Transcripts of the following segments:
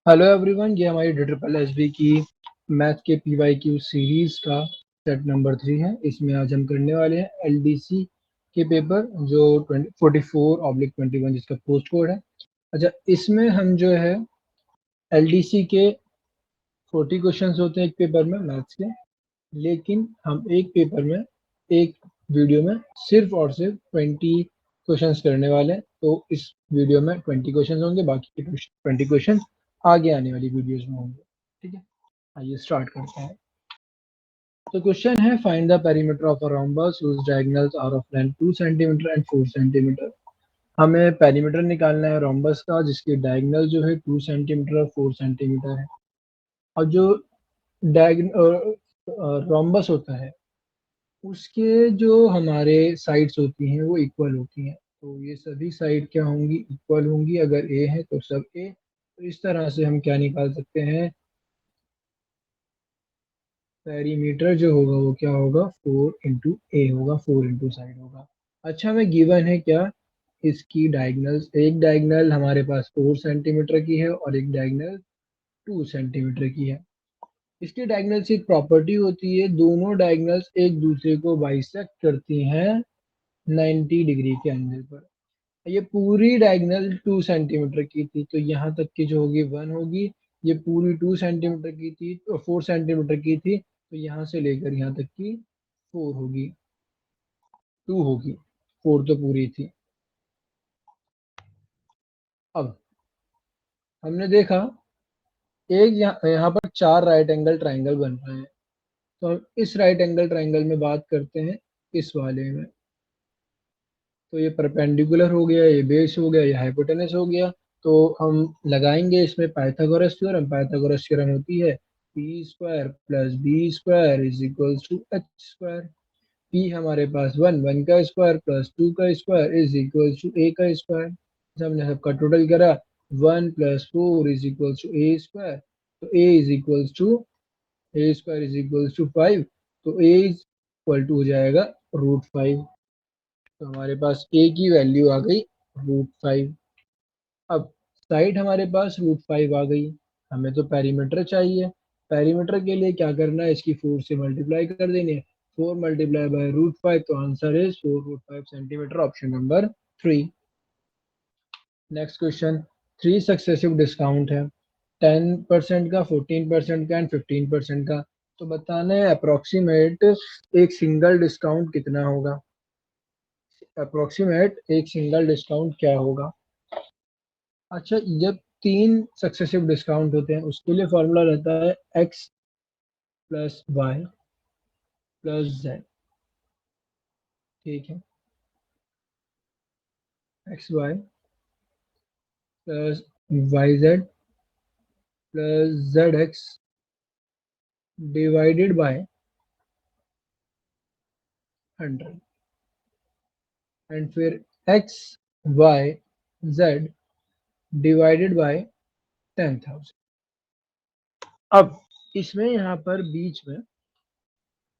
Hello everyone, ये हमारी DSSB की मैथ के PYQ सीरीज का सेट नंबर 3 है। इसमें आज हम करने वाले हैं LDC के पेपर जो 44/21 जिसका पोस्ट कोड है। अच्छा, इसमें हम जो है LDC के 40 क्वेश्चंस होते हैं एक पेपर में मैथ्स के, लेकिन हम एक पेपर में एक वीडियो में सिर्फ और सिर्फ 20 क्वेश्चंस करने वाले हैं। तो इस वीडियो में 20 क्वेश्चंस होंगे, बाकी के 20 क्वेश्चंस आगे आने वाली वीडियोस में होंगे। ठीक है, आइए स्टार्ट करते हैं। तो क्वेश्चन है, find the perimeter of a rhombus whose diagonals are of length 2 centimetre and 4 centimetre. हमें पेरीमीटर निकालना है रोम्बस का जिसकी डायगोनल जो है 2 सेंटीमीटर और 4 सेंटीमीटर है। और जो रोम्बस होता है उसके जो हमारे साइड्स होती हैं वो इक्वल होती हैं। तो ये सभी साइड क्या होंगी? इक्वल होंगी। अगर ए है तो सब ए। तो इस तरह से हम क्या निकाल सकते हैं? पेरीमीटर जो होगा वो क्या होगा? 4 इंटू ए होगा, 4 इंटू साइड होगा। अच्छा, हमें गिवन है क्या? इसकी डायगनल्स, एक डायगनल हमारे पास 4 सेंटीमीटर की है और एक डायगनल 2 सेंटीमीटर की है। इसकी डायगनल्स की एक प्रॉपर्टी होती है, दोनों डायगनल्स एक दूसरे को बाइसेक्ट करती हैं 90 डिग्री के एंगल पर। ये पूरी डायगोनल 2 सेंटीमीटर की थी तो यहाँ तक की जो होगी 1 होगी। ये पूरी 2 सेंटीमीटर की थी तो 4 सेंटीमीटर की थी तो यहाँ से लेकर यहाँ तक की 4 होगी, 2 होगी, 4 तो पूरी थी। अब हमने देखा एक यहाँ पर 4 राइट एंगल ट्राइंगल बन रहे हैं। तो हम इस राइट एंगल ट्राइंगल में बात करते हैं, इस वाले में। तो ये परपेंडिकुलर हो गया, ये बेस हो गया, ये हाइपोटेनस हो गया। तो हम लगाएंगे इसमें पाइथागोरस थ्योरम। पाइथागोरस थ्योरम होती है P square plus B square is equal to H square. P हमारे पास 1 का स्क्वायर प्लस 2 का square is equal to A का स्क्वायर। जब हमने सबका टोटल करा 1 plus 4 is equal to A square. तो A is equal to A square is equal to 5। तो ए इज इक्वल टू हो जाएगा √5। तो हमारे पास ए की वैल्यू आ गई √5। अब साइड हमारे पास √5 आ गई। हमें तो पेरीमीटर चाहिए। पेरीमीटर के लिए क्या करना है? इसकी 4 से मल्टीप्लाई कर देनी है। 4 मल्टीप्लाई बाय √5, तो answer is 4 √5 centimetre, option number 3। Next question, 3 successive discount है 10% का, 14% का एंड 15% का। तो बताना है अप्रोक्सीमेट एक सिंगल डिस्काउंट कितना होगा। अप्रोक्सीमेट एक सिंगल डिस्काउंट क्या होगा? अच्छा, जब 3 सक्सेसिव डिस्काउंट होते हैं उसके लिए फॉर्मूला रहता है x plus Y plus Z. ठीक है, X Y plus Y Z plus Z X divided by 100 and फिर X Y Z divided by 10,000। अब इसमें यहाँ पर बीच में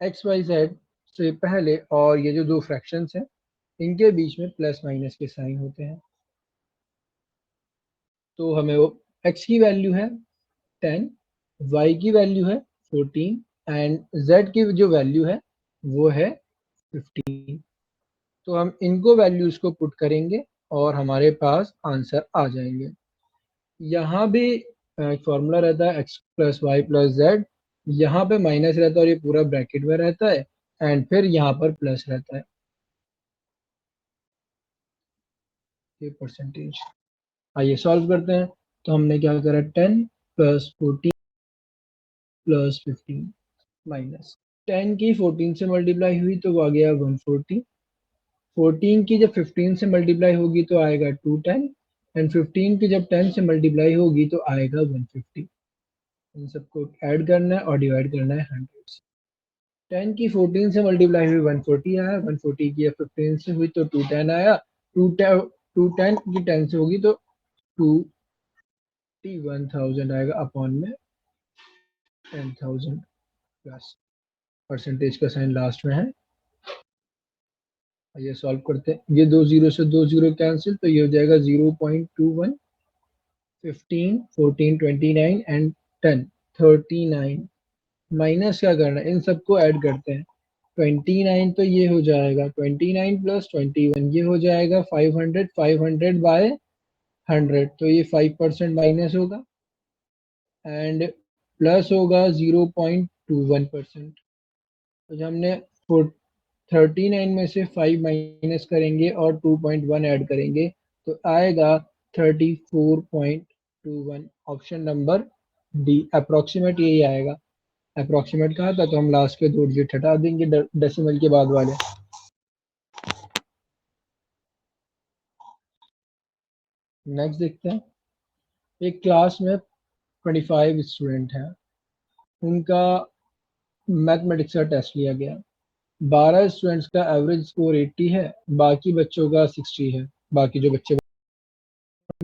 एक्स वाई जेड से पहले और ये जो दो फ्रैक्शंस हैं इनके बीच में प्लस माइनस के साइन होते हैं। तो हमें वो x की वैल्यू है 10, y की वैल्यू है 14 एंड z की जो वैल्यू है वो है 15। तो हम इनको वैल्यूज को पुट करेंगे और हमारे पास आंसर आ जाएंगे। यहाँ भी एक फॉर्मूला रहता है x plus Y plus Z. यहाँ पे माइनस रहता है और ये पूरा ब्रैकेट में रहता है एंड फिर यहाँ पर प्लस रहता है, ये परसेंटेज। आइए सॉल्व करते हैं। तो हमने क्या करा, 10 प्लस 14 प्लस 15 माइनस 10 की 14 से मल्टीप्लाई हुई तो वो आ गया 140। 14 की जब 15 से मल्टीप्लाई होगी तो आएगा 210 एंड 15 की जब 10 से मल्टीप्लाई होगी तो आएगा 150। इन सबको ऐड करना है और डिवाइड करना है 100 से। 10 की 14 से मल्टीप्लाई हुई 140 आया, 140 की 15 से हुई तो 210 आया, 210 की 10 से होगी तो 21,000 आएगा अपॉन में 10,000 प्लस परसेंटेज का साइन लास्ट में है। ये सॉल्व करते हैं, ये दो जीरो से दो जीरो कैंसिल तो ये हो जाएगा 0.21 15, 14, 29 एंड 10, 39। माइनस क्या करना है, इन सबको ऐड करते हैं। 29 तो ये हो जाएगा 29 प्लस 21, ये हो जाएगा 500, 500 बाय 100, तो ये 5% माइनस होगा एंड प्लस होगा 0.21%। तो जब हमने 39 में से 5 माइनस करेंगे और 2.1 ऐड करेंगे तो आएगा 34.21। ऑप्शन नंबर डी अप्रोक्सीमेट यही आएगा। अप्रोक्सीमेट कहा था तो हम लास्ट के दो डिजिट हटा देंगे डेसिमल के बाद वाले। नेक्स्ट देखते हैं। एक क्लास में 25 स्टूडेंट हैं, उनका मैथमेटिक्स का टेस्ट लिया गया। 12 स्टूडेंट्स का एवरेज स्कोर 80 है, बाकी बच्चों का 60 है। बाकी जो बच्चे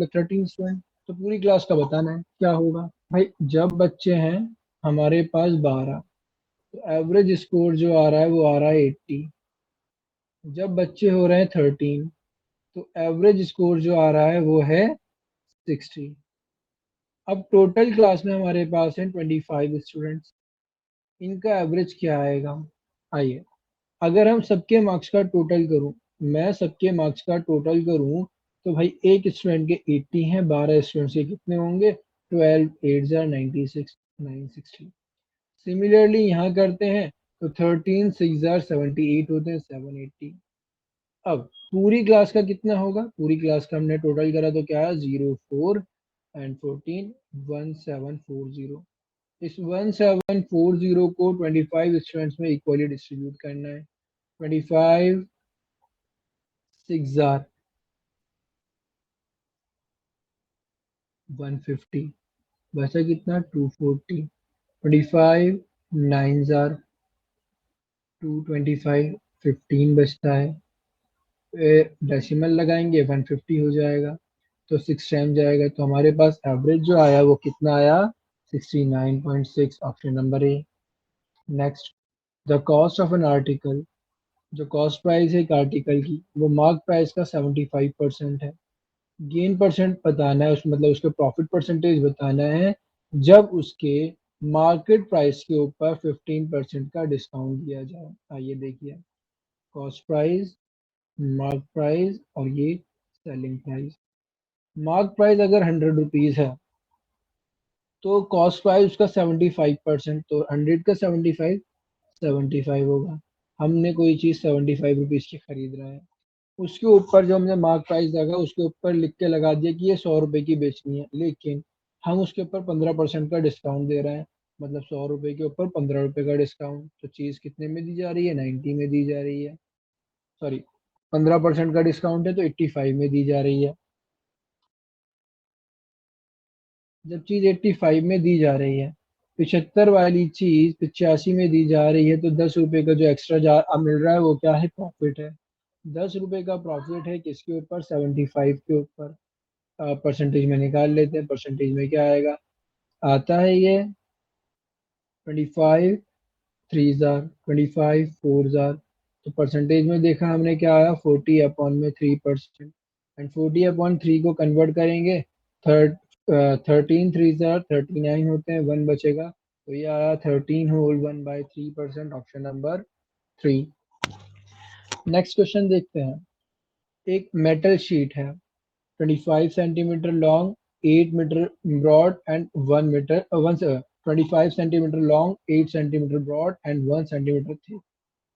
13 स्टूडेंट, तो पूरी क्लास का बताना है क्या होगा। भाई जब बच्चे हैं हमारे पास 12, तो एवरेज स्कोर जो आ रहा है वो आ रहा है 80। जब बच्चे हो रहे हैं 13, तो एवरेज स्कोर जो आ रहा है वो है 60। अब टोटल क्लास में हमारे पास है 25 स्टूडेंट्स, इनका एवरेज क्या आएगा। आइए, अगर हम सबके मार्क्स का टोटल करूं, मैं सबके मार्क्स का टोटल करूं तो भाई एक स्टूडेंट के 80 हैं, 12 स्टूडेंट्स के कितने होंगे, 12 8 जार 96, 960। सिमिलरली यहाँ करते हैं तो 13 6 जार 78 होते हैं, 780। अब पूरी क्लास का कितना होगा, पूरी क्लास का हमने टोटल करा तो क्या है 04 एंड 14 1740। इस 1740 को 25 स्टूडेंट्स में इक्वली डिस्ट्रीब्यूट करना है। 25 6 जार 150, बचा कितना 240। 25 9 जार 225, 15 बचता है। डेसिमल लगाएंगे 150 हो जाएगा, तो 6 टाइम जाएगा, तो हमारे पास एवरेज जो आया वो कितना आया 69.6। Option number A. Next, the cost of an article, जो कॉस्ट प्राइस है एक आर्टिकल की वो मार्क प्राइस का 75% है। गेन परसेंट बताना है, उस मतलब उसके प्रॉफिट परसेंटेज बताना है जब उसके मार्केट प्राइस के ऊपर 15% का डिस्काउंट दिया जाए। आइए देखिए, कॉस्ट प्राइस, मार्क प्राइस और ये सेलिंग प्राइस। मार्क प्राइस अगर 100 रुपीज है तो कॉस्ट प्राइस उसका 75%, तो 100 का 75 75 होगा। हमने कोई चीज़ 75 रुपीज की खरीद रहे हैं, उसके ऊपर जो हमने मार्क प्राइस लगा उसके ऊपर लिख के लगा दिया कि ये 100 रुपए की बेचनी है, लेकिन हम उसके ऊपर 15% का डिस्काउंट दे रहे हैं, मतलब 100 रुपए के ऊपर 15 रुपए का डिस्काउंट, तो चीज़ कितने में दी जा रही है 90 में दी जा रही है। सॉरी, 15% का डिस्काउंट है तो 85 में दी जा रही है। जब चीज़ 85 में दी जा रही है, 75 वाली चीज़ 85 में दी जा रही है, तो 10 रुपए का जो एक्स्ट्रा जा अब मिल रहा है वो क्या है, प्रॉफिट है। 10 रुपए का प्रॉफिट है किसके ऊपर, 75 के ऊपर। परसेंटेज में निकाल लेते हैं, परसेंटेज में क्या आएगा, आता है ये 25 3 जार 25 4 जार, तो परसेंटेज में देखा हमने क्या आया 40/3%। एंड 40/3 को कन्वर्ट करेंगे, थर्ड 13 3 जार 39 होते हैं, 1 बचेगा, तो ये आया 13 whole 1/3%। Option number 3। Next question देखते हैं। एक मेटल शीट है 25 centimetre long, 8 metre broad and 1 metre 25 centimetre long, 8 centimetre broad and 1 centimetre thick,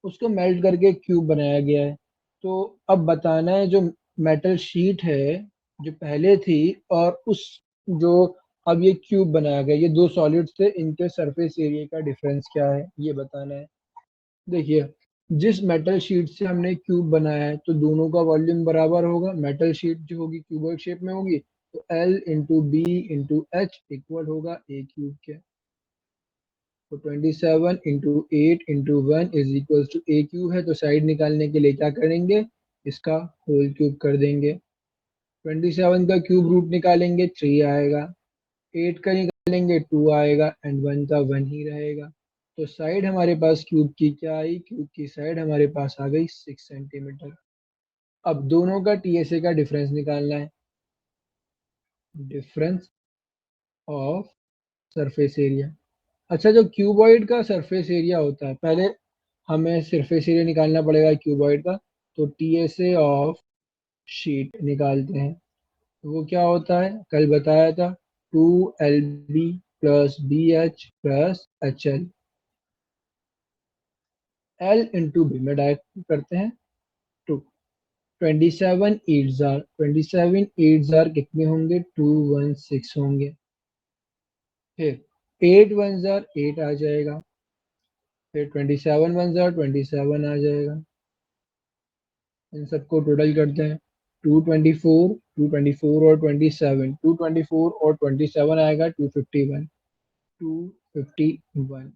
उसको मेल्ट करके एक क्यूब बनाया गया है। तो अब बताना है जो मेटल शीट है जो पहले थी और उस जो अब ये क्यूब बनाया गया, ये दो सॉलिड्स थे, इनके सरफेस एरिया का डिफरेंस क्या है ये बताना है। देखिए, जिस मेटल शीट से हमने क्यूब बनाया है तो दोनों का वॉल्यूम बराबर होगा। मेटल शीट जो होगी क्यूबॉइड शेप में होगी, तो L into B into H equal होगा ए क्यूब के। तो 27 into 8 into 1 is equal to A cube है, तो साइड निकालने के लिए क्या करेंगे, इसका होल क्यूब कर देंगे। 27 का क्यूब रूट निकालेंगे 3 आएगा, 8 का निकालेंगे 2 आएगा एंड 1 का 1 ही रहेगा। तो साइड हमारे पास क्यूब की क्या आई, क्यूब की साइड हमारे पास आ गई 6 सेंटीमीटर। अब दोनों का टीएसए का डिफरेंस निकालना है। Difference of surface area. अच्छा, जो क्यूबॉइड का सरफेस एरिया होता है, पहले हमें सरफेस एरिया निकालना पड़ेगा क्यूबॉइड का। तो टीएसए ऑफ शीट निकालते हैं। तो वो क्या होता है, कल बताया था, 2LB plus BH plus HL, L into B में डायरेक्ट करते हैं। टू 27 8 कितने होंगे, 216 होंगे। फिर 8 1 8 आ जाएगा। फिर 27 1 27 आ जाएगा। इन सबको टोटल करते हैं। 224 और 27, 224 और 27 आएगा 251। 251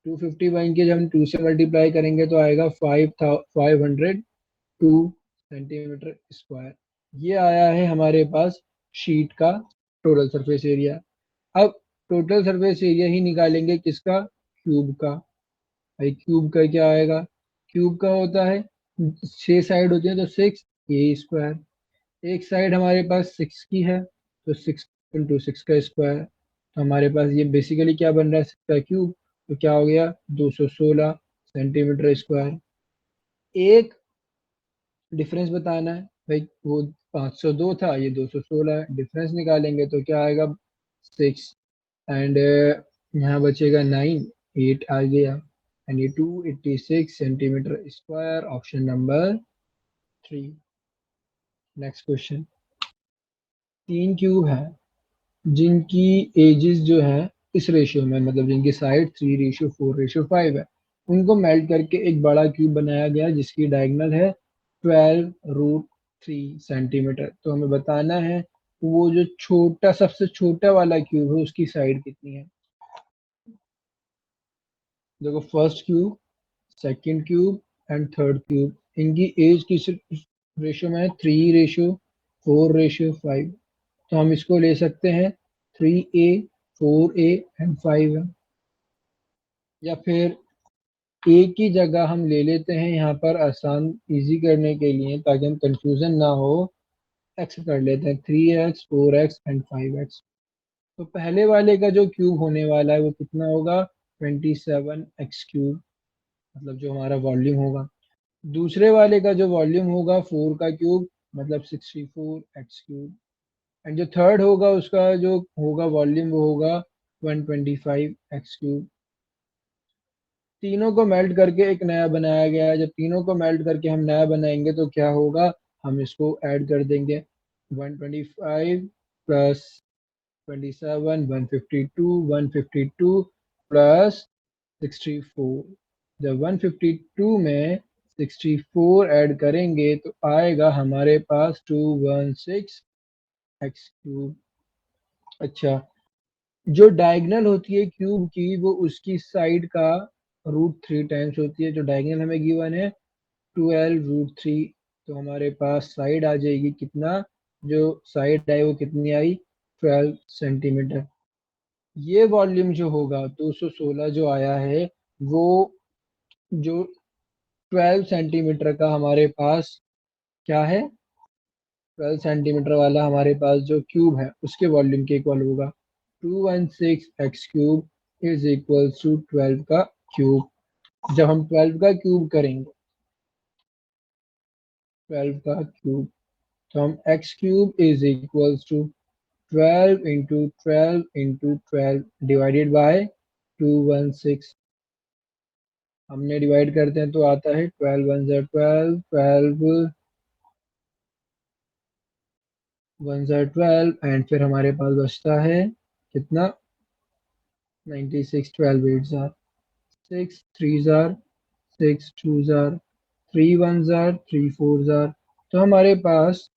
251 के जब हम 2 से मल्टीप्लाई करेंगे तो आएगा 502 सेंटीमीटर स्क्वायर। ये आया है हमारे पास शीट का टोटल सरफेस एरिया। अब टोटल सरफेस एरिया ही निकालेंगे किसका, क्यूब का। भाई क्यूब का क्या आएगा, क्यूब का होता है 6 साइड होती है तो 6 A स्क्वायर। एक साइड हमारे पास 6 की है तो 6 × 6 का स्क्वायर। तो हमारे पास ये बेसिकली क्या बन रहा है, 6 का क्यूब। तो क्या हो गया, 216 सेंटीमीटर स्क्वायर। एक डिफरेंस बताना है भाई, वो 502 था, ये 216 है। डिफरेंस निकालेंगे तो क्या आएगा, 6 एंड यहाँ बचेगा 9, 8 आ गया। एंड ये 286 centimetre square, option number 3। Next question. 3 cube है जिनकी एजेस जो है इस रेशियो में, मतलब जिनकी साइड 3:4:5 है, उनको मेल्ट करके एक बड़ा क्यूब बनाया गया जिसकी डायगोनल है 12√3 सेंटीमीटर। तो हमें बताना है वो जो छोटा, सबसे छोटा वाला क्यूब है उसकी साइड कितनी है। देखो, first cube, second cube and third cube, इनकी एज किस रेशियो में है, 3:4:5। तो हम इसको ले सकते हैं 3A, 4A एंड 5 है। या फिर ए की जगह हम ले लेते हैं यहाँ पर आसान इजी करने के लिए, ताकि हम कंफ्यूजन ना हो, एक्स कर लेते हैं, 3x 4x एंड 5x। तो पहले वाले का जो क्यूब होने वाला है वो कितना होगा, 27x3, मतलब जो हमारा वॉल्यूम होगा। दूसरे वाले का जो वॉल्यूम होगा 4 का क्यूब, मतलब 64x3। एंड जो थर्ड होगा उसका जो होगा वॉल्यूम वो होगा 125x3। तीनों को मेल्ट करके एक नया बनाया गया है। जब तीनों को मेल्ट करके हम नया बनाएंगे तो क्या होगा, हम इसको ऐड कर देंगे। 125 प्लस 27, 152 प्लस 64। जब 152 में 64 ऐड करेंगे तो आएगा हमारे पास 216x3। अच्छा, जो डायगोनल होती है क्यूब की वो उसकी साइड का √3 होती है। जो डायगोनल हमें गिवन है 12√3। तो हमारे पास साइड आ जाएगी कितना, जो साइड आई वो कितनी आई, 12 सेंटीमीटर। ये वॉल्यूम जो होगा 216 जो आया है, वो जो 12 सेंटीमीटर का हमारे पास क्या है, 12 सेंटीमीटर वाला हमारे पास जो क्यूब है उसके वॉल्यूम के इक्वल होगा। 216x³ इज इक्वल टू 12 का क्यूब। जब हम 12 का क्यूब करेंगे, 12 का क्यूब, तो हम x³ is equal to 12 × 12 × 12 divided by 216। हमने डिवाइड करते हैं तो आता है 12 1 12, 12 1 12 एंड फिर हमारे पास बचता है कितना, 96। 12 8 6 3 6 2 3 1 3 4। तो हमारे पास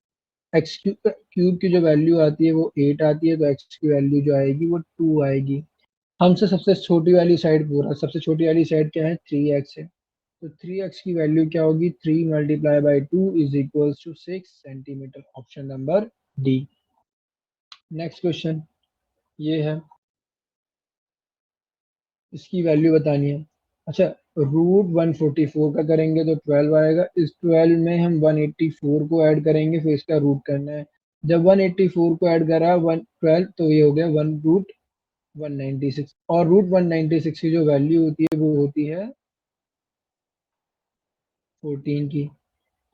एक्स क्यूब की जो वैल्यू आती है वो 8 आती है, तो एक्स की वैल्यू जो आएगी वो 2 आएगी। हमसे सबसे छोटी वाली साइड पूरा, सबसे छोटी वाली साइड क्या है, 3x है। तो 3x की वैल्यू क्या होगी, 3 × 2 is equal to 6 centimetre, option number D. Next question ये है, इसकी वैल्यू बतानी है। अच्छा, √144 का करेंगे तो 12 आएगा। इस 12 में हम 184 को ऐड करेंगे, फिर इसका रूट करना है। जब 184 को ऐड करा 112 तो ये हो गया 1√196 और √196 की जो वैल्यू होती है वो होती है 14 की।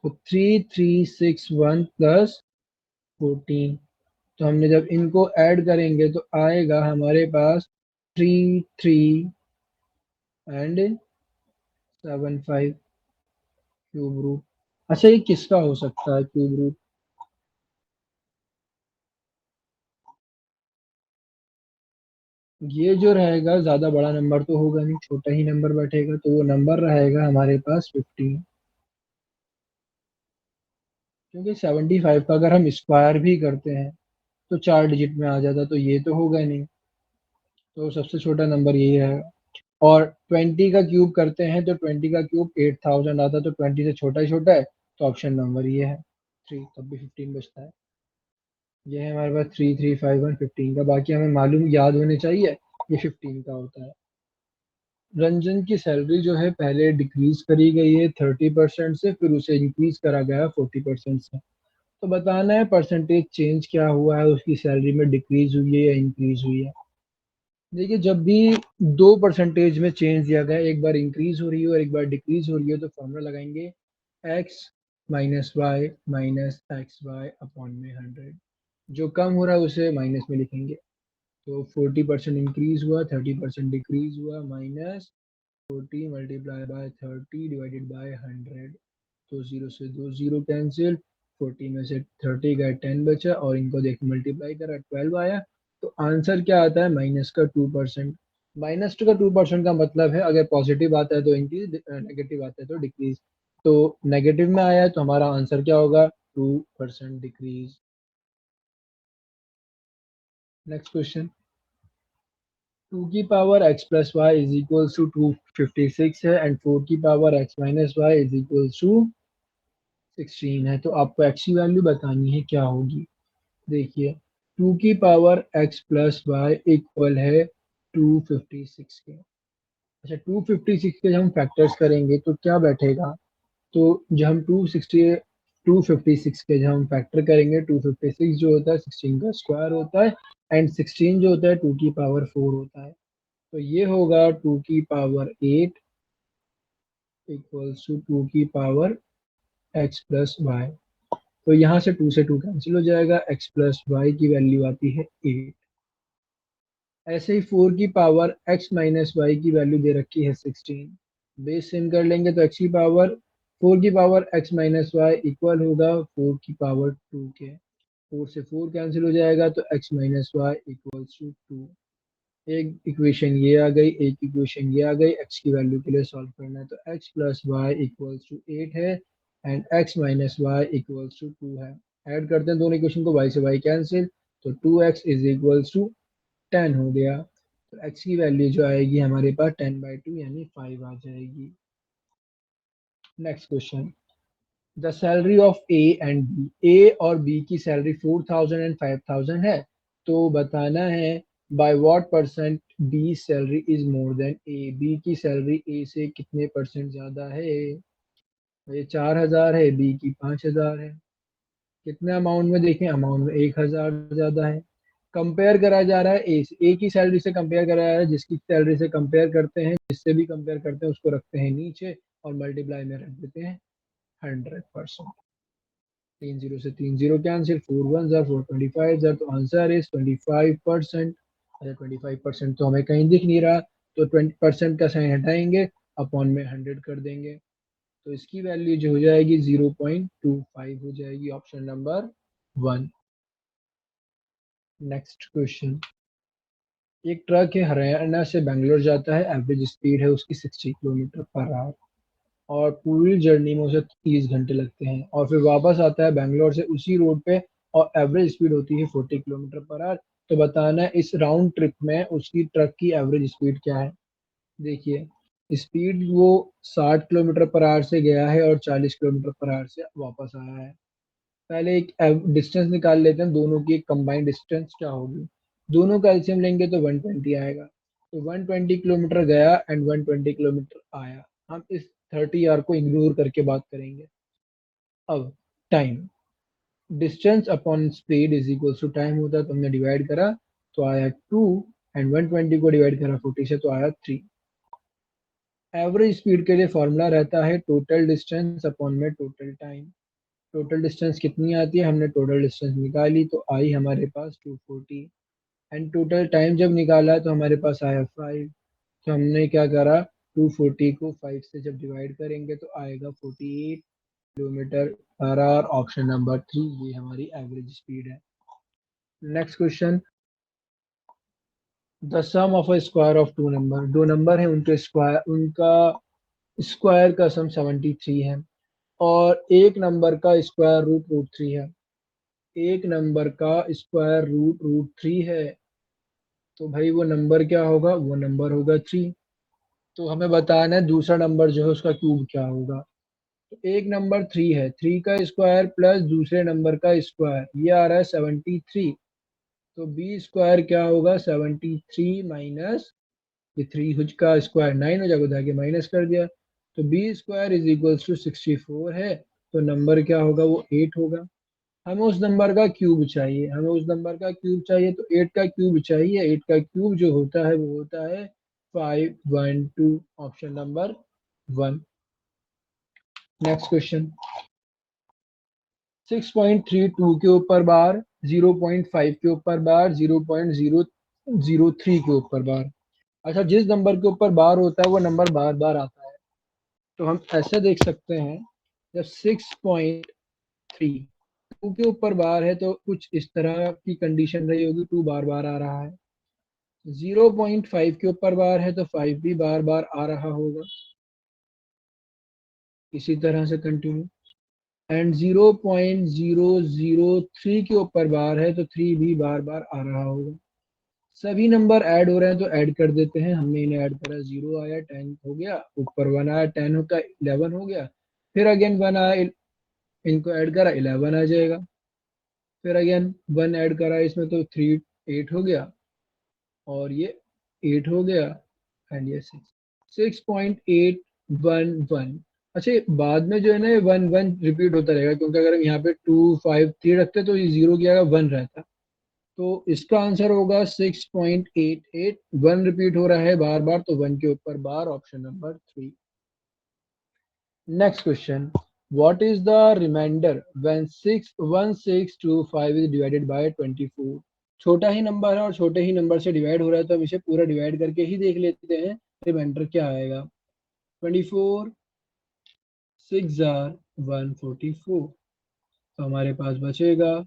तो 3361 प्लस 14, तो हमने जब इनको ऐड करेंगे तो आएगा हमारे पास 33 एंड 75 क्यूब रूट। अच्छा, ये किसका हो सकता है क्यूब रूट? ये जो रहेगा ज्यादा बड़ा नंबर तो होगा नहीं, छोटा ही नंबर बैठेगा, तो वो नंबर रहेगा हमारे पास 15। क्योंकि 75 का अगर हम स्क्वायर भी करते हैं तो 4 डिजिट में आ जाता, तो ये तो होगा नहीं, तो सबसे छोटा नंबर यही है। और 20 का क्यूब करते हैं तो 20 का क्यूब 8000 आता है, तो 20 से छोटा ही छोटा है, तो ऑप्शन नंबर ये है 3, तब भी 15 बचता है। ये है हमारे पास 3351 15 का। बाकी हमें मालूम याद होने चाहिए, ये 15 का होता है। रंजन की सैलरी जो है पहले डिक्रीज करी गई है 30% से, फिर उसे इंक्रीज करा गया 40% से। तो बताना है परसेंटेज चेंज क्या हुआ है, उसकी सैलरी में डिक्रीज हुई है या इंक्रीज हुई है। देखिए, जब भी 2 परसेंटेज में चेंज दिया गया, एक बार इंक्रीज हो रही है और एक बार डिक्रीज हो रही है, तो फॉर्मूला लगाएंगे X minus Y minus X Y upon में 100। जो कम हो रहा है उसे माइनस में लिखेंगे। तो 40% इंक्रीज हुआ, 30% डिक्रीज हुआ, minus 40 multiply by 30 divided by 100। तो जीरो से दो जीरो कैंसिल, 40 में से 30 गए 10 बचा, और इनको देख मल्टीप्लाई करा 12 आया। तो आंसर क्या आता है? माइनस का 2%। माइनस का 2% का मतलब है अगर पॉजिटिव आता है तो इंक्रीज, नेगेटिव आता है तो डिक्रीज। तो नेगेटिव में आया है तो हमारा आंसर क्या होगा? 2% डिक्रीज। Next question. 2 की power x plus Y is equals to 256 है, एंड 4 की power x minus Y is equals to 16 है। तो आपको x की वैल्यू बतानी है क्या होगी। देखिए, 2 की power x plus Y equal है 256 के। अच्छा, 256 के जब हम फैक्टर्स करेंगे तो क्या बैठेगा? तो जब हम 256 के जब हम फैक्टर करेंगे, 256 जो होता है 16 का स्क्वायर होता है, एंड 16 जो होता है 2 की पावर 4 होता है। तो ये होगा 2 की पावर 8 इक्वल्स टू 2 की पावर x प्लस वाई। तो यहाँ से 2 से 2 कैंसिल हो जाएगा, x प्लस वाई की वैल्यू आती है 8। ऐसे ही 4 की पावर x माइनस वाई की वैल्यू दे रखी है 16। बेस सेम कर लेंगे तो x की पावर 4 की power x minus Y equal होगा 4 की पावर 2 के। 4 से 4 कैंसिल हो जाएगा, तो x minus Y equals to 2। एक इक्वेशन ये आ गई, एक इक्वेशन ये आ गई। x की वैल्यू के लिए सॉल्व करना है, तो x plus Y equals to 8 है, and x minus Y equals to 2 है। ऐड करते हैं दोनों इक्वेशन को, y से y कैंसिल, तो 2x इज इक्वल्स टू 10 हो गया। तो x की वैल्यू जो आएगी हमारे पास 10/2 यानी 5 आ जाएगी। Next question. The salary of A and B, A और बी की सैलरी 4000 एंड 5000 है। तो बताना है by what percent B salary is more than A, B की सैलरी ए से कितने परसेंट ज्यादा है। ये 4000 है, बी की 5000 है। कितने अमाउंट में? देखें, अमाउंट में 1000 ज्यादा है। कंपेयर करा जा रहा है ए से, ए की सैलरी से कंपेयर करा जा रहा है, जिसकी सैलरी से कंपेयर करते हैं, जिससे भी कंपेयर करते हैं उसको रखते हैं नीचे और मल्टीप्लाई में रख देते हैं 100%। 30 से 30 कैंसिल, 4 1 जार 425 जार, तो आंसर इज 25%। अरे 25% तो हमें कहीं दिख नहीं रहा, तो 20% का साइन हटाएंगे, अपॉन में 100 कर देंगे, तो इसकी वैल्यू जो हो जाएगी 0.25 हो जाएगी, ऑप्शन नंबर 1। Next question. एक ट्रक है, हरियाणा से बेंगलोर जाता है, एवरेज स्पीड है उसकी 60 किलोमीटर पर आवर, और पूरी जर्नी में उसे 30 घंटे लगते हैं, और फिर वापस आता है बेंगलोर से उसी रोड पे, और एवरेज स्पीड होती है 40 किलोमीटर पर आवर। तो बताना है इस राउंड ट्रिप में उसकी ट्रक की एवरेज स्पीड क्या है। देखिए, स्पीड वो 60 किलोमीटर पर आवर से गया है और 40 किलोमीटर पर आवर से वापस आया है। पहले एक डिस्टेंस निकाल लेते हैं, दोनों की एक कंबाइंड डिस्टेंस क्या होगी। दोनों का एलसीएम लेंगे तो 120 आएगा। तो 120 किलोमीटर गया एंड 120 किलोमीटर आया। हम इस 30 आर को इग्नोर करके बात करेंगे। अब time, distance upon speed is equal to time होता है, तो हमने डिवाइड करा तो आया 2 एंड 120 को डिवाइड करा 40 से तो आया 3। एवरेज स्पीड के लिए फॉर्मूला रहता है टोटल डिस्टेंस अपॉन में टोटल टाइम। टोटल डिस्टेंस कितनी आती है, हमने टोटल डिस्टेंस निकाली तो आई हमारे पास 240 एंड टोटल टाइम जब निकाला तो हमारे पास आया 5। तो हमने क्या करा, 240 को 5 से जब डिवाइड करेंगे तो आएगा 48 kilometre per hour. Option number 3 ये हमारी एवरेज स्पीड है। Next question, the sum of a square of two number, दो नंबर है उनके स्क्वायर, उनका स्क्वायर का सम 73 है और एक नंबर का स्क्वायर रूट रूट 3 है। एक नंबर का स्क्वायर रूट रूट 3 है, तो भाई वो नंबर क्या होगा, वो नंबर होगा 3। तो हमें बताना है दूसरा नंबर जो है उसका क्यूब क्या होगा। तो एक नंबर 3 है, 3 का स्क्वायर प्लस दूसरे नंबर का स्क्वायर, ये आ रहा है 73। तो बी स्क्वायर क्या होगा, 73 माइनस ये 3 का स्क्वायर 9 हो जाएगा, उधर के माइनस कर दिया। तो B square is equal to 64 है, तो नंबर क्या होगा, वो 8 होगा। हमें उस नंबर का क्यूब चाहिए, हमें उस नंबर का क्यूब चाहिए, तो 8 का क्यूब चाहिए। 8 का क्यूब जो होता है वो होता है 512, ऑप्शन नंबर 1। नेक्स्ट क्वेश्चन, 6.32 के ऊपर बार, 0.5 के ऊपर बार, 0.003 के ऊपर बार। अच्छा, जिस नंबर के ऊपर बार होता है वो नंबर बार बार आता है, तो हम ऐसे देख सकते हैं, जब 6.3 टू के ऊपर बार है तो कुछ इस तरह की कंडीशन रही होगी, 2 बार बार आ रहा है। 0.5 के ऊपर बार है तो 5 भी बार बार आ रहा होगा, इसी तरह से कंटिन्यू। एंड 0.003 के ऊपर बार है तो 3 भी बार बार आ रहा होगा। सभी नंबर ऐड हो रहे हैं तो ऐड कर देते हैं, हमने इन्हें ऐड करा, 0 आया, 10 हो गया, ऊपर 1 आया, 10 होगा, 11 हो गया, फिर अगेन 1 आया, इनको ऐड करा, 11 आ जाएगा, फिर अगेन 1 ऐड करा इसमें तो 3, 8 हो गया, और ये 8 हो गया, एंड ये 6.811। अच्छा, बाद में जो है ना ये 1 1 रिपीट होता रहेगा, क्योंकि अगर हम यहाँ पे 2 5 3 रखते तो ये 0 की जगह 1 रहता। तो इसका आंसर होगा 6.88। 1 रिपीट हो रहा है बार बार, तो 1 के ऊपर bar, option number 3। Next question, what is the remainder when 61625 is divided by 24। छोटा ही नंबर है और छोटे ही नंबर से डिवाइड हो रहा है, तो हम इसे पूरा डिवाइड करके ही देख लेते हैं रिमाइंडर क्या आएगा। 24 6 आर 144, तो हमारे पास बचेगा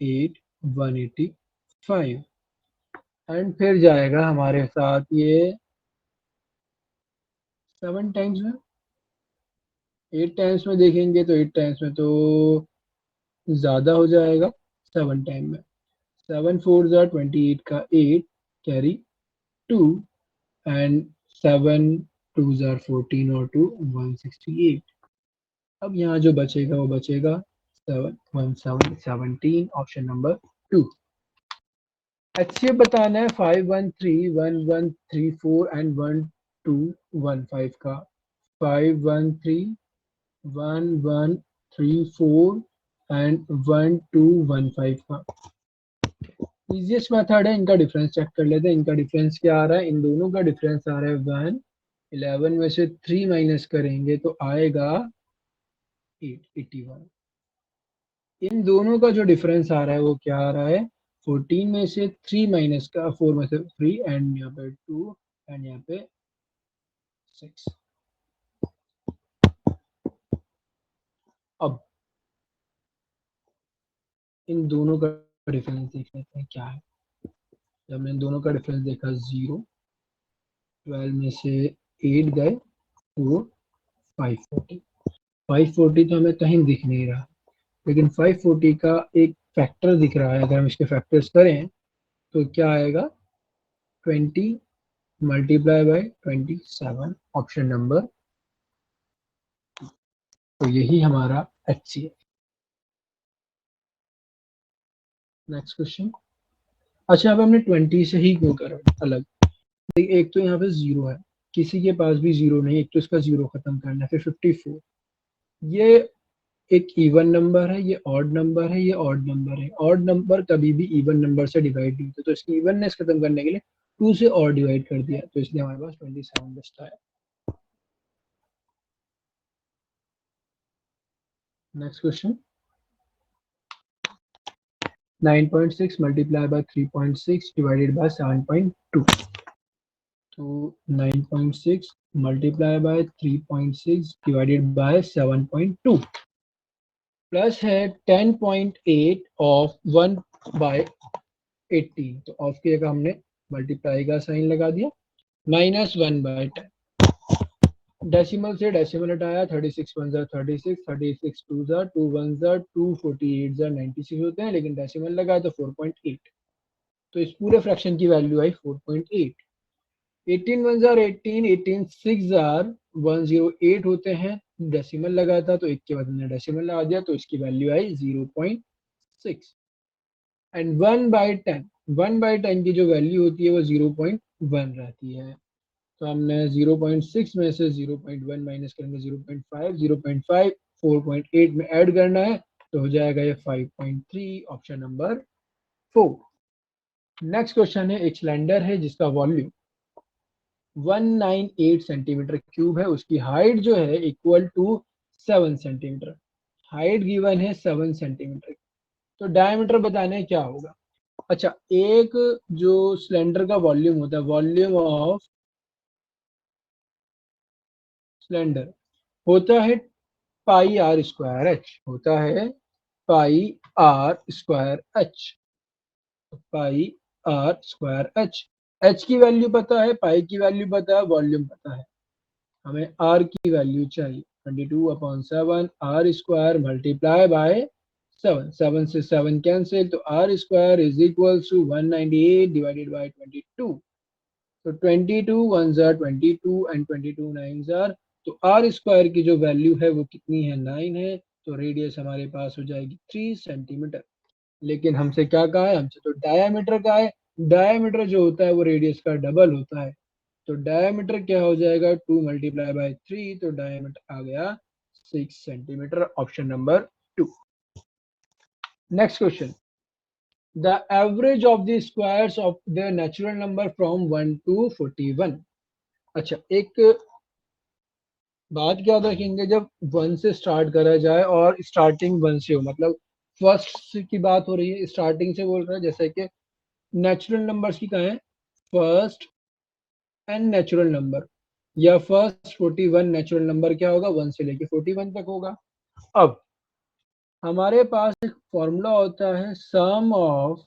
8 185, एंड फिर जाएगा हमारे साथ ये 7 टाइम्स में। 8 टाइम्स में देखेंगे तो 8 टाइम्स में तो ज़्यादा हो जाएगा, 7 टाइम में। 7 4 ज़ा 28 का 8 कैरी 2, एंड 7 2 ज़ा 14 और 2 168। अब यहाँ जो बचेगा वो बचेगा 7 1 7 17, ऑप्शन नंबर 2। HCF बताना है 513 1134 एंड 1215 का। 513 1134 एंड 1215 का इजीएस्ट मेथड है। इनका डिफरेंस चेक कर लेते हैं, इनका डिफरेंस क्या आ रहा है, इन दोनों का डिफरेंस आ रहा है 1। 11 में से 3 माइनस करेंगे तो आएगा 81। इन दोनों का जो डिफरेंस आ रहा है वो क्या आ रहा है, 14 में से 3 माइनस का 4 में से 3, एंड यहाँ पे 2, एंड यहाँ पे 6। अब इन दोनों का डिफरेंस देख लेते हैं क्या है। जब हमने इन दोनों का डिफरेंस देखा 0, 12 में से 8 गए 4, 540। 540 तो हमें कहीं दिख नहीं रहा, लेकिन 540 का एक फैक्टर दिख रहा है। अगर हम इसके फैक्टर्स करें तो क्या आएगा, 20 मल्टीप्लाई बाय 27, ऑप्शन नंबर। तो यही हमारा HCF। नेक्स्ट क्वेश्चन, अच्छा अब हमने 20 से ही क्यों करा अलग। एक तो यहाँ पे 0 है, किसी के पास भी 0 नहीं, एक तो इसका 0 खत्म करना है, फिर 54, ये एक इवन नंबर है, ये ऑड नंबर है, ये ऑड नंबर है। ऑड नंबर कभी भी इवन नंबर से डिवाइड नहीं होता, तो इसकी इवननेस खत्म करने के लिए 2 से और डिवाइड कर दिया, तो इसलिए हमारे पास 27 बचता है। Next question, 9.6 multiplied by 3.6 divided by 7.2. तो 9.6 multiplied by 3.6 divided by 7.2 plus है 10.8 ऑफ 1 बाय 18, तो ऑफ की जगह हमने मल्टीप्लाई का साइन लगा दिया, माइनस 1 बाय 10। डेसिमल से डेसिमल हटाया, 36 1 जार 36, 36 2 जार 2 1 जार 2, 48 जार 96 होते हैं, लेकिन डेसिमल लगाया तो 4.8, तो इस पूरे फ्रैक्शन की वैल्यू आई 4.8। 18 1 जार 18, 18 6 जार 108 होते हैं, डेसिमल लगा था तो एक के बाद हमने डेसिमल लगा दिया, तो इसकी value I 0.6। And 1 by 10, 1 by 10 की जो वैल्यू होती है वो 0.1 रहती है, तो हमने 0.6 में से 0.1 माइनस करेंगे 0.5, 0.5 4.8 में ऐड करना है, तो हो जाएगा ये 5.3, ऑप्शन नंबर 4। नेक्स्ट क्वेश्चन है, एक सिलेंडर है जिसका वॉल्यूम 198 सेंटीमीटर क्यूब है, उसकी हाइट जो है equal to 7 centimetre, height given है 7 सेंटीमीटर, तो डायमीटर बताने क्या होगा। अच्छा, एक जो सिलेंडर का वॉल्यूम होता है, वॉल्यूम ऑफ सिलेंडर होता है पाई आर स्क्वायर एच, होता है pi R square H, pi R square H. H की वैल्यू पता है, पाई की वैल्यू पता है, वॉल्यूम पता है, हमें आर की वैल्यू चाहिए। 22/7 आर स्क्वायर मल्टीप्लाई बाय 7, 7 से 7 कैंसिल, तो R square is equal to 198 divided by 22, तो 22 1 जार 22 एंड 22 9 जार, तो आर स्क्वायर की जो वैल्यू है वो कितनी है, 9 है, तो रेडियस हमारे पास हो जाएगी 3 सेंटीमीटर। लेकिन हमसे क्या कहा है, हमसे तो डायमीटर का है, डायमीटर जो होता है वो रेडियस का डबल होता है, तो डायमीटर क्या हो जाएगा 2 मल्टीप्लाई बाय 3, तो डायमीटर आ गया 6 centimetre, option number 2। Next question, the average of the squares of the natural number from 1 to 41। अच्छा, एक बात याद रखेंगे, जब 1 से स्टार्ट करा जाए और स्टार्टिंग 1 से हो, मतलब फर्स्ट की बात हो रही है, स्टार्टिंग से बोल रहा है, जैसे कि नेचुरल नंबर्स की कहें फर्स्ट एंड नेचुरल नंबर, या फर्स्ट 41 नेचुरल नंबर क्या होगा, 1 से लेके 41 तक होगा। अब हमारे पास एक फॉर्मूला होता है sum of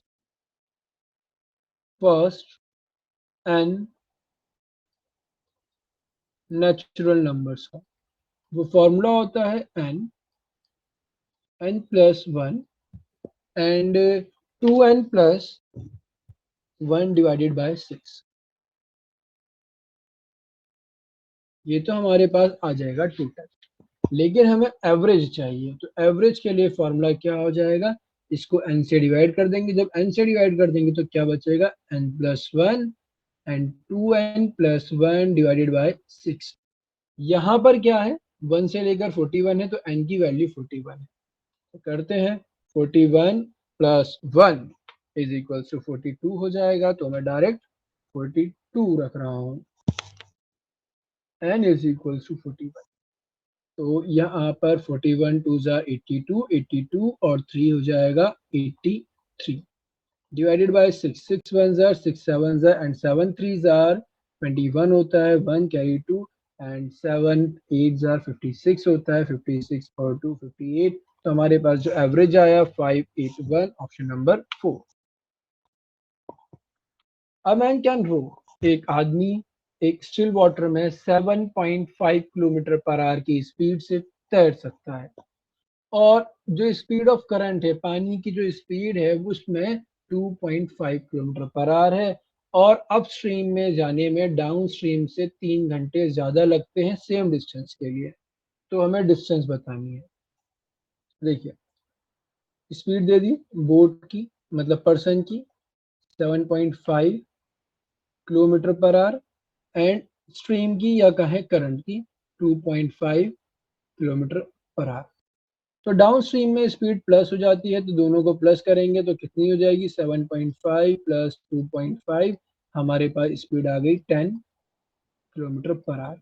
first n natural numbers का, वो फॉर्मूला होता है n plus 1 and 2n plus 1 divided by 6, ये तो हमारे पास आ जाएगा टोटल, लेकिन हमें एवरेज चाहिए, तो एवरेज के लिए फॉर्मूला क्या हो जाएगा, इसको n से डिवाइड कर देंगे, जब n से डिवाइड कर देंगे तो क्या बचेगा, n plus 1 and 2n plus 1 divided by 6। यहाँ पर क्या है, 1 से लेकर 41 है, तो n की वैल्यू 41 है, तो करते हैं 41 प्लस 1 इज इक्वल टू 42 हो जाएगा, तो मैं डायरेक्ट 42 रख रहा हूँ, n इज इक्वल टू 41, तो यहाँ पर 41 2 जार 82, 82 और 3 हो जाएगा 83, divided by 6, 6 1 jar 6 7 jar and 7 3 jar 21 होता है, 1 कैरी 2 एंड 7 8 जार 56 होता है, 56 और 2 58, तो हमारे पास जो एवरेज आया 581, option number 4। A man can row, एक आदमी एक स्टिल वाटर में 7.5 किलोमीटर पर आवर की स्पीड से तैर सकता है, और जो स्पीड ऑफ करंट है, पानी की जो स्पीड है उसमें 2.5 किलोमीटर पर आवर है, और अप स्ट्रीम में जाने में डाउन स्ट्रीम से 3 घंटे ज्यादा लगते हैं सेम डिस्टेंस के लिए, तो हमें डिस्टेंस बतानी है। देखिए, स्पीड दे दी बोट की, मतलब पर्सन की 7.5 kilometre per hour, and stream की या कहें करंट की 2.5 किलोमीटर पर आवर। तो डाउन स्ट्रीम में स्पीड प्लस हो जाती है, तो दोनों को प्लस करेंगे तो कितनी हो जाएगी 7.5 प्लस 2.5, हमारे पास स्पीड आ गई 10 kilometre per hour.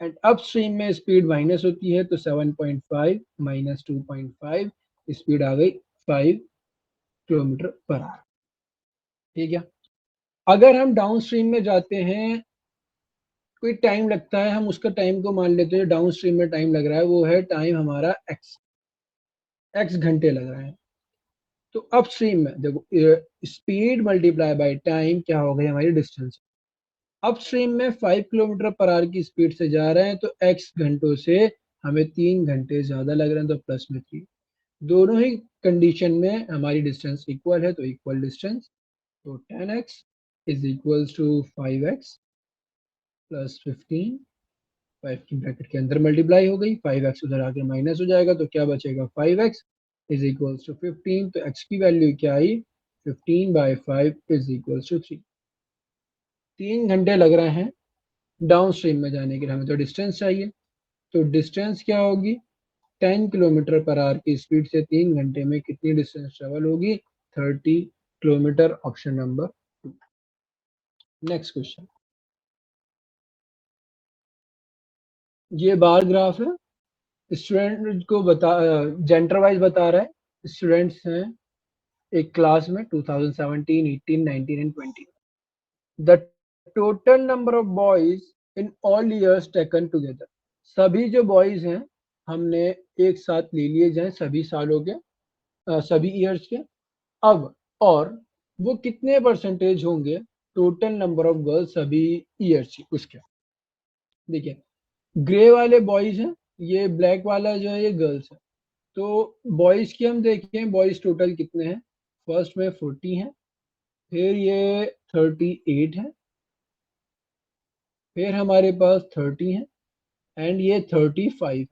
And up stream में स्पीड माइनस होती है, तो 7.5 माइनस 2.5 स्पीड आ गई 5 किलोमीटर पर आवर। ठीक है, अगर हम डाउन स्ट्रीम में जाते हैं, कोई टाइम लगता है, हम उसका टाइम को मान लेते हैं डाउन स्ट्रीम में टाइम लग रहा है, वो है टाइम हमारा एक्स घंटे लग रहा है। तो अप स्ट्रीम में देखो स्पीड मल्टीप्लाई बाय टाइम क्या हो गई हमारी डिस्टेंस। अप स्ट्रीम में 5 किलोमीटर पर आवर की स्पीड से जा रहे हैं, तो एक्स घंटों से हमें 3 घंटे ज्यादा लग रहे हैं, तो प्लस में 3। दोनों ही कंडीशन में हमारी डिस्टेंस इक्वल है, तो इक्वल डिस्टेंस। तो 10x is equals to 5x plus 15, 5 की ब्रैकेट के अंदर मल्टीप्लाई हो गई, 5x उधर आकर माइनस हो जाएगा, तो क्या बचेगा 5x इज इक्वल्स टू 15। तो x की वैल्यू क्या आई 15/5 इज इक्वल्स टू 3। 3 घंटे लग रहे हैं डाउन स्ट्रीम में जाने के लिए, हमें तो डिस्टेंस चाहिए। तो डिस्टेंस क्या होगी 10 किलोमीटर पर आवर की स्पीड से 3 घंटे में कितनी डिस्टेंस ट्रेवल होगी 30 kilometre, option number 2। Next question, ये बार ग्राफ है, स्टूडेंट को बता जेंडर वाइज बता रहा है। स्टूडेंट्स हैं एक क्लास में 2017, 18, 19 and 20। The total number of boys in all years taken together. सभी जो बॉयज हैं हमने एक साथ ले लिए जाए सभी सालों के, सभी ईयर्स के। अब और वो कितने परसेंटेज होंगे टोटल नंबर ऑफ गर्ल्स सभी ईयर्स की उसके। देखिए ग्रे वाले बॉयज हैं, ये ब्लैक वाला जो है ये गर्ल्स है। तो बॉयज की हम देखें, बॉयज टोटल कितने हैं, फर्स्ट में 40 हैं, फिर ये 38 है, फिर हमारे पास 30 है, एंड ये 35 है।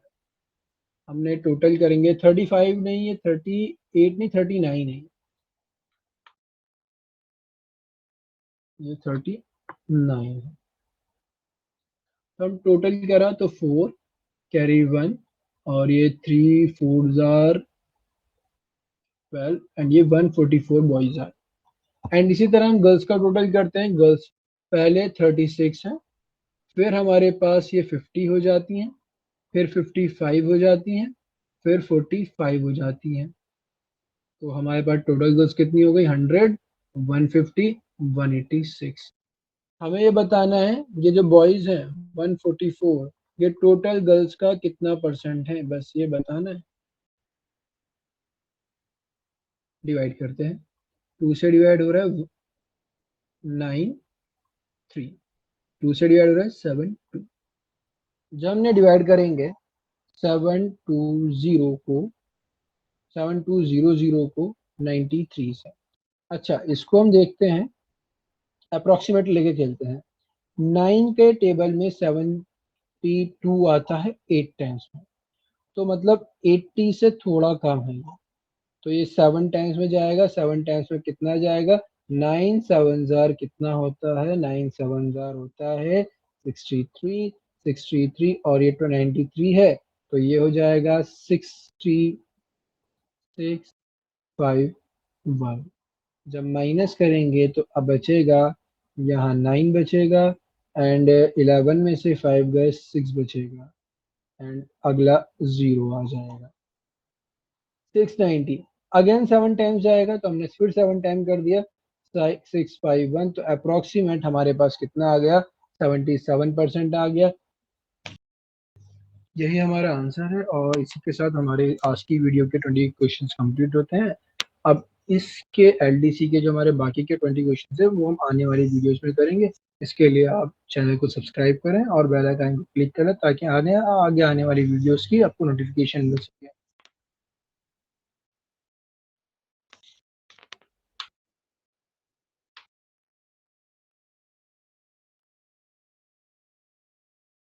हमने टोटल करेंगे 35 नहीं है, 38 नहीं, 39 है, ये 39 है। तो हम टोटल करा तो 4 कैरी 1, और ये 3 4 आर 12, एंड ये 144 बॉयज आर। एंड इसी तरह हम गर्ल्स का टोटल करते हैं। गर्ल्स पहले 36 है, फिर हमारे पास ये 50 हो जाती हैं, फिर 55 हो जाती हैं, फिर 45 हो जाती हैं। तो हमारे पास टोटल गर्ल्स कितनी हो गई 100, 150, 186। हमें ये बताना है ये जो बॉयज हैं 144, ये टोटल गर्ल्स का कितना परसेंट है, बस ये बताना है। डिवाइड करते हैं, 2 से डिवाइड हो रहा है 9 3, 2 से डिवाइड हो रहा है 7 2। जब हमने डिवाइड करेंगे 7200 को 93 से। अच्छा इसको हम देखते हैं, अप्रोक्सीमेट लेके चलते हैं। 9 के टेबल में 72 आता है 8 टाइम्स में, तो मतलब 80 से थोड़ा कम है। तो ये 7 टाइम्स में जाएगा, 7 टाइम्स में कितना जाएगा 9 7 जार कितना होता है, 9 7 जार होता है 63, 63 और ये तो 93 है, तो ये हो जाएगा 6651। जब माइनस करेंगे तो अब बचेगा यहाँ 9 बचेगा, एंड 11 में से 5 गए 6 बचेगा, एंड अगला 0 आ जाएगा 690। अगेन 7 टाइम्स जाएगा, तो हमने फिर 7 टाइम कर दिया 651, तो अप्रोक्सीमेट हमारे पास कितना आ गया 77% आ गया। यही हमारा आंसर है, और इसी के साथ हमारे आज की वीडियो के 20 क्वेश्चंस कंप्लीट होते हैं। अब इसके एलडीसी के जो हमारे बाकी के 20 क्वेश्चंस है वो हम आने वाली वीडियोस में करेंगे। इसके लिए आप चैनल को सब्सक्राइब करें और बेल आइकन को क्लिक करें ताकि आगे आने वाली वीडियोस की आपको नोटिफिकेशन मिल सके।